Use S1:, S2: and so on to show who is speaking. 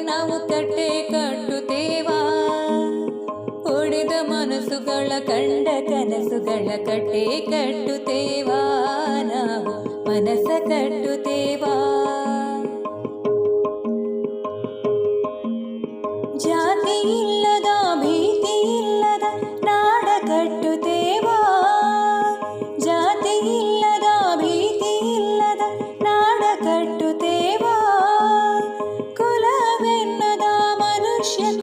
S1: ನಾವು ಕಟ್ಟೆ ಕಟ್ಟುತ್ತೇವಾ, ಒಡೆದ ಮನಸ್ಸುಗಳ ಕಂಡ ಕನಸುಗಳ ಕಟ್ಟೆ ಕಟ್ಟುತ್ತೇವಾ, ನಾವು ಮನಸ್ಸ ಕಟ್ಟುತ್ತೇವಾ. ಜಾತಿ